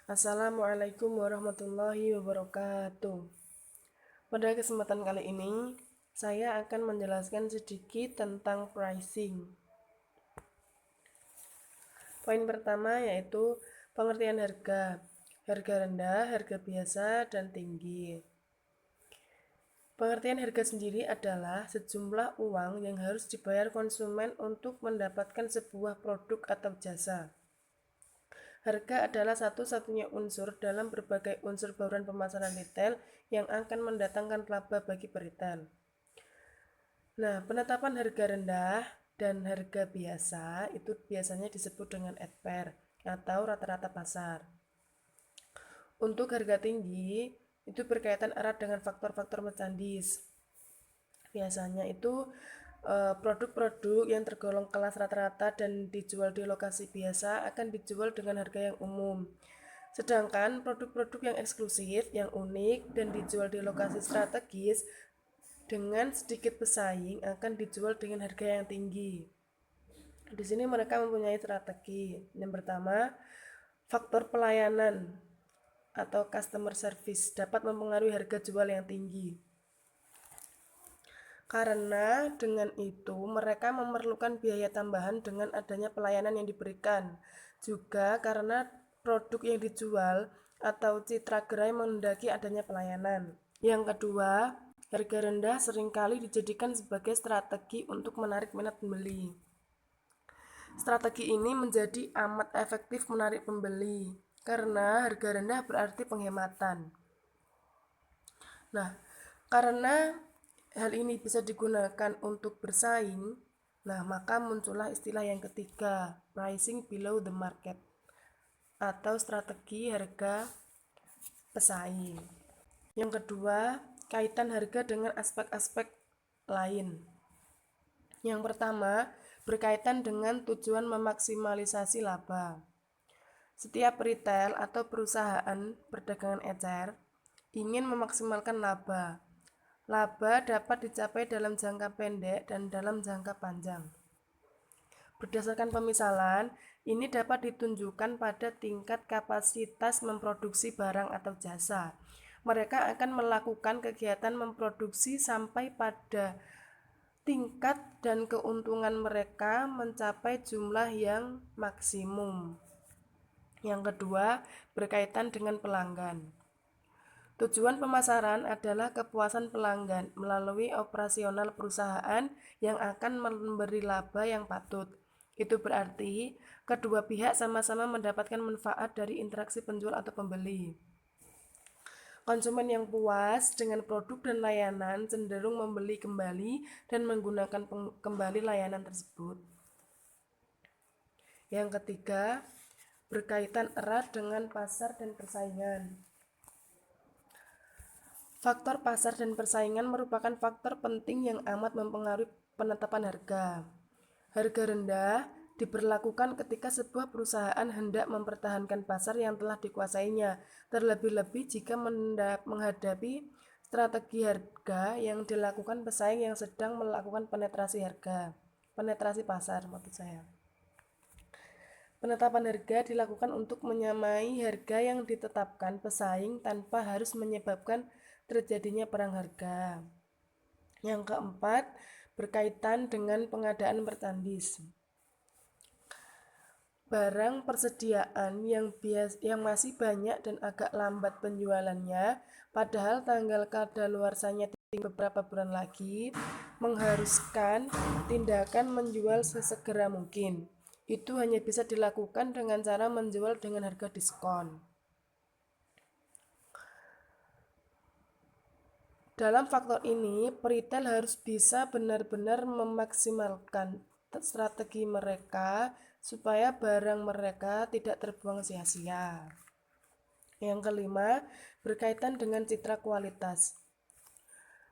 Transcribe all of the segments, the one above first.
Assalamualaikum warahmatullahi wabarakatuh. Pada kesempatan kali ini, saya akan menjelaskan sedikit tentang pricing. Poin pertama yaitu pengertian harga. Harga rendah, harga biasa, dan tinggi. Pengertian harga sendiri adalah sejumlah uang yang harus dibayar konsumen untuk mendapatkan sebuah produk atau jasa. Harga adalah satu-satunya unsur dalam berbagai unsur bauran pemasaran retail yang akan mendatangkan laba bagi peritel. Nah, penetapan harga rendah dan harga biasa itu biasanya disebut dengan EDPER atau rata-rata pasar. Untuk harga tinggi itu berkaitan erat dengan faktor-faktor merchandise. Biasanya itu produk-produk yang tergolong kelas rata-rata dan dijual di lokasi biasa akan dijual dengan harga yang umum. Sedangkan produk-produk yang eksklusif, yang unik, dan dijual di lokasi strategis dengan sedikit pesaing akan dijual dengan harga yang tinggi. Di sini mereka mempunyai strategi. Yang pertama, faktor pelayanan atau customer service dapat mempengaruhi harga jual yang tinggi. Karena dengan itu mereka memerlukan biaya tambahan dengan adanya pelayanan yang diberikan. Juga karena produk yang dijual atau citra gerai menghendaki adanya pelayanan. Yang kedua, harga rendah seringkali dijadikan sebagai strategi untuk menarik minat pembeli. Strategi ini menjadi amat efektif menarik pembeli karena harga rendah berarti penghematan. Nah, karena hal ini bisa digunakan untuk bersaing, nah maka muncullah istilah yang ketiga, pricing below the market atau strategi harga pesaing. Yang kedua, kaitan harga dengan aspek-aspek lain. Yang pertama, berkaitan dengan tujuan memaksimalisasi laba. Setiap retail atau perusahaan perdagangan ecer ingin memaksimalkan laba. Laba dapat dicapai dalam jangka pendek dan dalam jangka panjang. Berdasarkan pemisalan, ini dapat ditunjukkan pada tingkat kapasitas memproduksi barang atau jasa. Mereka akan melakukan kegiatan memproduksi sampai pada tingkat dan keuntungan mereka mencapai jumlah yang maksimum. Yang kedua, berkaitan dengan pelanggan. Tujuan pemasaran adalah kepuasan pelanggan melalui operasional perusahaan yang akan memberi laba yang patut. Itu berarti kedua pihak sama-sama mendapatkan manfaat dari interaksi penjual atau pembeli. Konsumen yang puas dengan produk dan layanan cenderung membeli kembali dan menggunakan kembali layanan tersebut. Yang ketiga, berkaitan erat dengan pasar dan persaingan. Faktor pasar dan persaingan merupakan faktor penting yang amat mempengaruhi penetapan harga. Harga rendah diberlakukan ketika sebuah perusahaan hendak mempertahankan pasar yang telah dikuasainya, terlebih-lebih jika menghadapi strategi harga yang dilakukan pesaing yang sedang melakukan penetrasi pasar maksud saya. Penetapan harga dilakukan untuk menyamai harga yang ditetapkan pesaing tanpa harus menyebabkan terjadinya perang harga. Yang keempat, berkaitan dengan pengadaan merchandise. Barang persediaan yang masih banyak dan agak lambat penjualannya, padahal tanggal kadaluarsanya beberapa bulan lagi, mengharuskan tindakan menjual sesegera mungkin. Itu hanya bisa dilakukan dengan cara menjual dengan harga diskon. Dalam faktor ini, peritel harus bisa benar-benar memaksimalkan strategi mereka supaya barang mereka tidak terbuang sia-sia. Yang kelima, berkaitan dengan citra kualitas.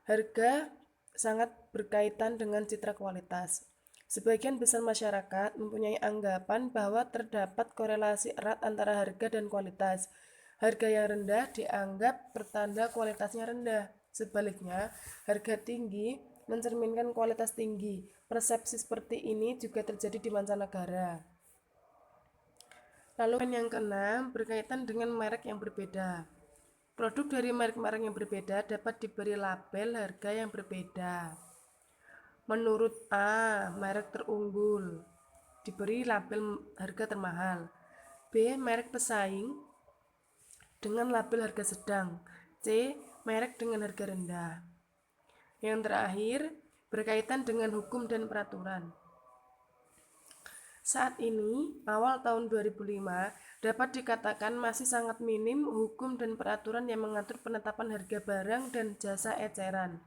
Harga sangat berkaitan dengan citra kualitas. Sebagian besar masyarakat mempunyai anggapan bahwa terdapat korelasi erat antara harga dan kualitas. Harga yang rendah dianggap pertanda kualitasnya rendah. Sebaliknya, harga tinggi mencerminkan kualitas tinggi. Persepsi seperti ini juga terjadi di mancanegara. Lalu poin yang keenam berkaitan dengan merek yang berbeda. Produk dari merek-merek yang berbeda dapat diberi label harga yang berbeda. Menurut A, merek terunggul diberi label harga termahal. B, merek pesaing dengan label harga sedang. C, merek dengan harga rendah. Yang terakhir, berkaitan dengan hukum dan peraturan. Saat ini, awal tahun 2005, dapat dikatakan masih sangat minim hukum dan peraturan yang mengatur penetapan harga barang dan jasa eceran.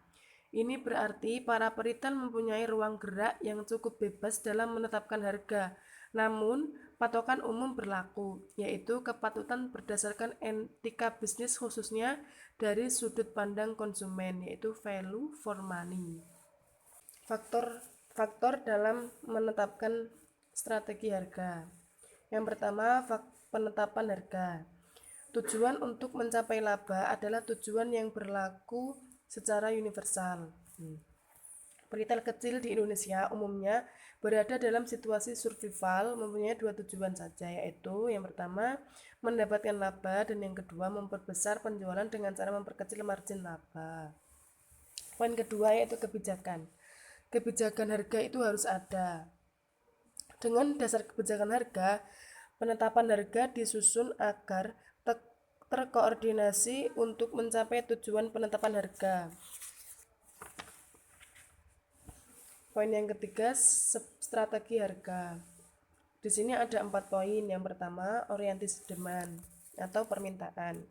Ini berarti para peritel mempunyai ruang gerak yang cukup bebas dalam menetapkan harga. Namun, patokan umum berlaku, yaitu kepatutan berdasarkan etika bisnis khususnya dari sudut pandang konsumen, yaitu value for money. Faktor dalam menetapkan strategi harga. Yang pertama, penetapan harga. Tujuan untuk mencapai laba adalah tujuan yang berlaku secara universal. Peritel kecil di Indonesia umumnya berada dalam situasi survival, mempunyai dua tujuan saja, yaitu yang pertama mendapatkan laba dan yang kedua memperbesar penjualan dengan cara memperkecil margin laba. Poin kedua yaitu kebijakan. Kebijakan harga itu harus ada. Dengan dasar kebijakan harga, penetapan harga disusun agar terkoordinasi untuk mencapai tujuan penetapan harga. Poin yang ketiga, strategi harga. Di sini ada 4 poin. Yang pertama, orientasi demand atau permintaan.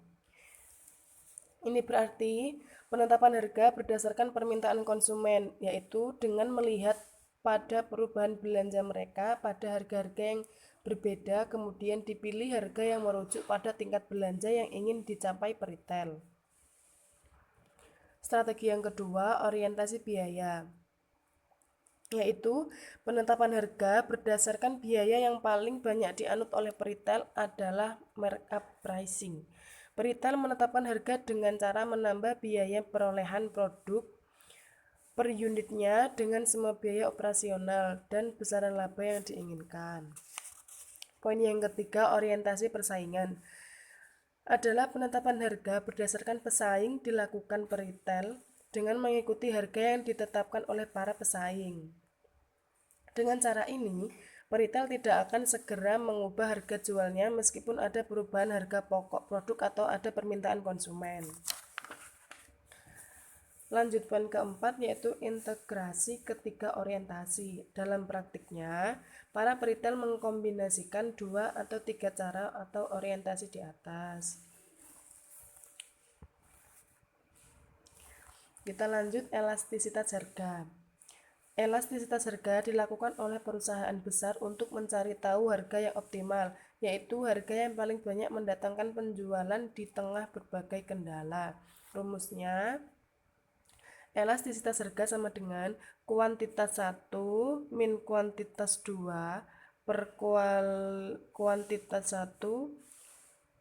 Ini berarti penetapan harga berdasarkan permintaan konsumen, yaitu dengan melihat pada perubahan belanja mereka pada harga-harga yang berbeda, kemudian dipilih harga yang merujuk pada tingkat belanja yang ingin dicapai peritel. Strategi yang kedua, orientasi biaya, yaitu penetapan harga berdasarkan biaya yang paling banyak dianut oleh peritel adalah markup pricing. Peritel menetapkan harga dengan cara menambah biaya perolehan produk per unitnya dengan semua biaya operasional dan besaran laba yang diinginkan. Poin yang ketiga, orientasi persaingan, adalah penetapan harga berdasarkan pesaing dilakukan peritel dengan mengikuti harga yang ditetapkan oleh para pesaing. Dengan cara ini, peritel tidak akan segera mengubah harga jualnya meskipun ada perubahan harga pokok produk atau ada permintaan konsumen. Lanjut poin keempat yaitu integrasi ketiga orientasi. Dalam praktiknya, para peritel mengkombinasikan 2 atau 3 cara atau orientasi di atas. Kita lanjut elastisitas harga. Elastisitas harga dilakukan oleh perusahaan besar untuk mencari tahu harga yang optimal, yaitu harga yang paling banyak mendatangkan penjualan di tengah berbagai kendala. Rumusnya, elastisitas harga sama dengan kuantitas 1 min kuantitas 2 per kuantitas 1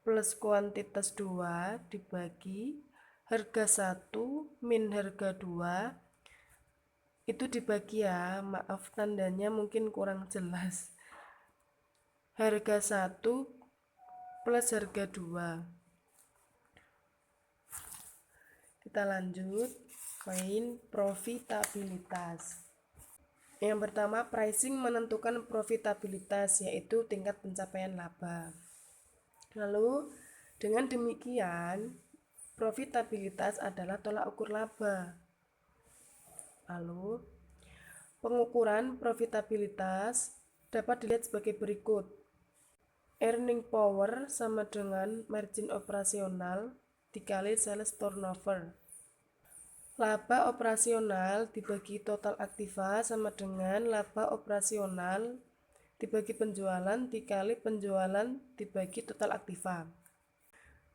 plus kuantitas 2 dibagi harga 1 min harga 2 itu dibagi ya, maaf tandanya mungkin kurang jelas. Harga 1 plus harga 2. Kita lanjut. Poin profitabilitas. Yang pertama, pricing menentukan profitabilitas, yaitu tingkat pencapaian laba. Lalu, dengan demikian, profitabilitas adalah tolak ukur laba. Lalu, pengukuran profitabilitas dapat dilihat sebagai berikut. Earning power sama dengan margin operasional dikali sales turnover. Laba operasional dibagi total aktiva sama dengan laba operasional dibagi penjualan dikali penjualan dibagi total aktiva.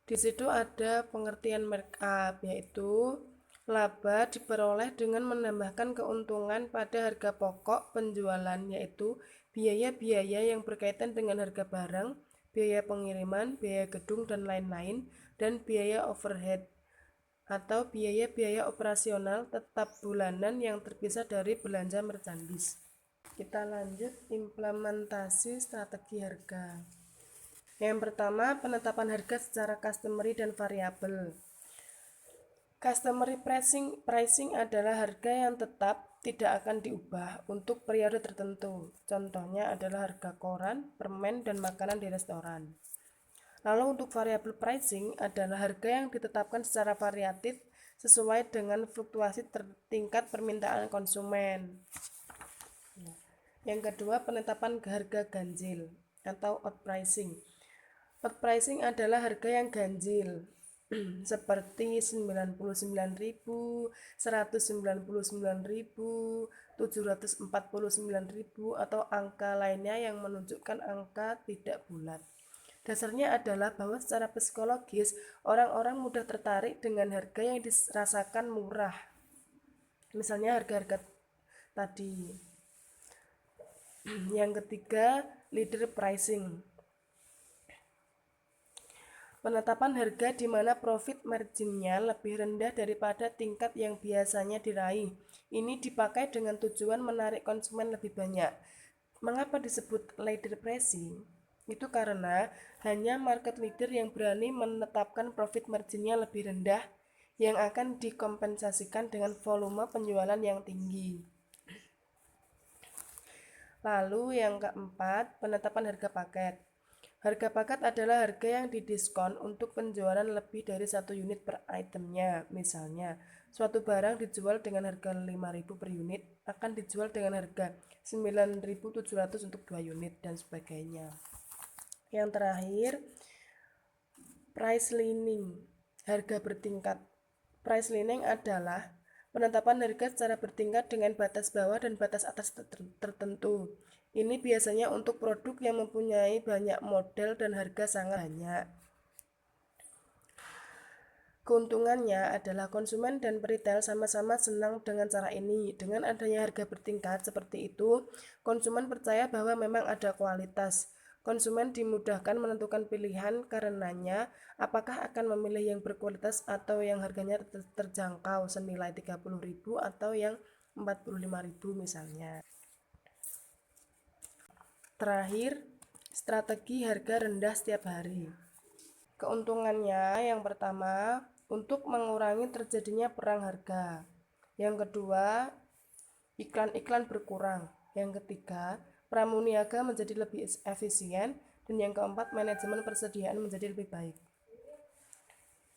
Di situ ada pengertian markup, yaitu laba diperoleh dengan menambahkan keuntungan pada harga pokok penjualan, yaitu biaya-biaya yang berkaitan dengan harga barang, biaya pengiriman, biaya gedung dan lain-lain, dan biaya overhead atau biaya-biaya operasional tetap bulanan yang terpisah dari belanja merchandise. Kita lanjut implementasi strategi harga. Yang pertama, penetapan harga secara customary dan variabel. Customary pricing adalah harga yang tetap tidak akan diubah untuk periode tertentu. Contohnya adalah harga koran, permen, dan makanan di restoran. Lalu untuk variable pricing adalah harga yang ditetapkan secara variatif sesuai dengan fluktuasi tingkat permintaan konsumen. Yang kedua, penetapan harga ganjil atau odd pricing. Odd pricing adalah harga yang ganjil seperti 99.000, 199.000, 749.000 atau angka lainnya yang menunjukkan angka tidak bulat. Dasarnya adalah bahwa secara psikologis orang-orang mudah tertarik dengan harga yang dirasakan murah. Misalnya harga-harga tadi. Yang ketiga, leader pricing. Penetapan harga di mana profit marginnya lebih rendah daripada tingkat yang biasanya diraih. Ini dipakai dengan tujuan menarik konsumen lebih banyak. Mengapa disebut leader pricing? Itu karena hanya market leader yang berani menetapkan profit marginnya lebih rendah yang akan dikompensasikan dengan volume penjualan yang tinggi. Lalu yang keempat, penetapan harga paket. Harga paket adalah harga yang didiskon untuk penjualan lebih dari 1 unit per itemnya. Misalnya, suatu barang dijual dengan harga 5.000 per unit, akan dijual dengan harga 9.700 untuk 2 unit, dan sebagainya. Yang terakhir, price lining, harga bertingkat. Price lining adalah penetapan harga secara bertingkat dengan batas bawah dan batas atas tertentu. Ini biasanya untuk produk yang mempunyai banyak model dan harga sangat banyak. Keuntungannya adalah konsumen dan peritel sama-sama senang dengan cara ini. Dengan adanya harga bertingkat seperti itu, konsumen percaya bahwa memang ada kualitas. Konsumen dimudahkan menentukan pilihan karenanya apakah akan memilih yang berkualitas atau yang harganya terjangkau senilai 30.000 atau yang 45.000 misalnya. Terakhir, strategi harga rendah setiap hari. Keuntungannya yang pertama, untuk mengurangi terjadinya perang harga. Yang kedua, iklan-iklan berkurang. Yang ketiga, pramuniaga menjadi lebih efisien. Dan yang keempat, manajemen persediaan menjadi lebih baik.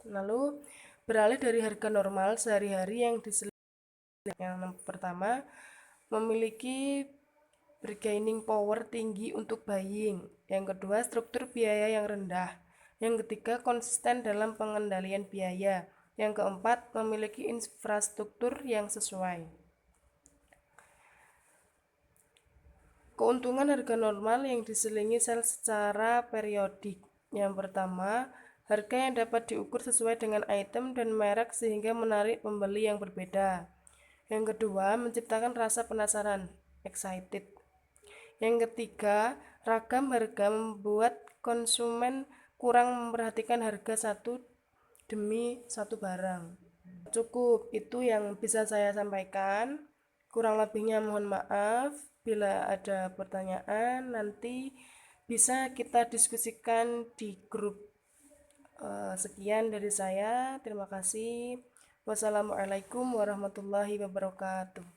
Lalu, beralih dari harga normal sehari-hari yang diselenggarakan. Yang pertama, memiliki bargaining power tinggi untuk buying. Yang kedua, struktur biaya yang rendah. Yang ketiga, konsisten dalam pengendalian biaya. Yang keempat, memiliki infrastruktur yang sesuai. Keuntungan harga normal yang diselingi sel secara periodik. Yang pertama, harga yang dapat diukur sesuai dengan item dan merek sehingga menarik pembeli yang berbeda. Yang kedua, menciptakan rasa penasaran, excited. Yang ketiga, ragam harga membuat konsumen kurang memperhatikan harga satu demi satu barang. Cukup, itu yang bisa saya sampaikan. Kurang lebihnya mohon maaf. Bila ada pertanyaan, nanti bisa kita diskusikan di grup. Sekian dari saya. Terima kasih. Wassalamualaikum warahmatullahi wabarakatuh.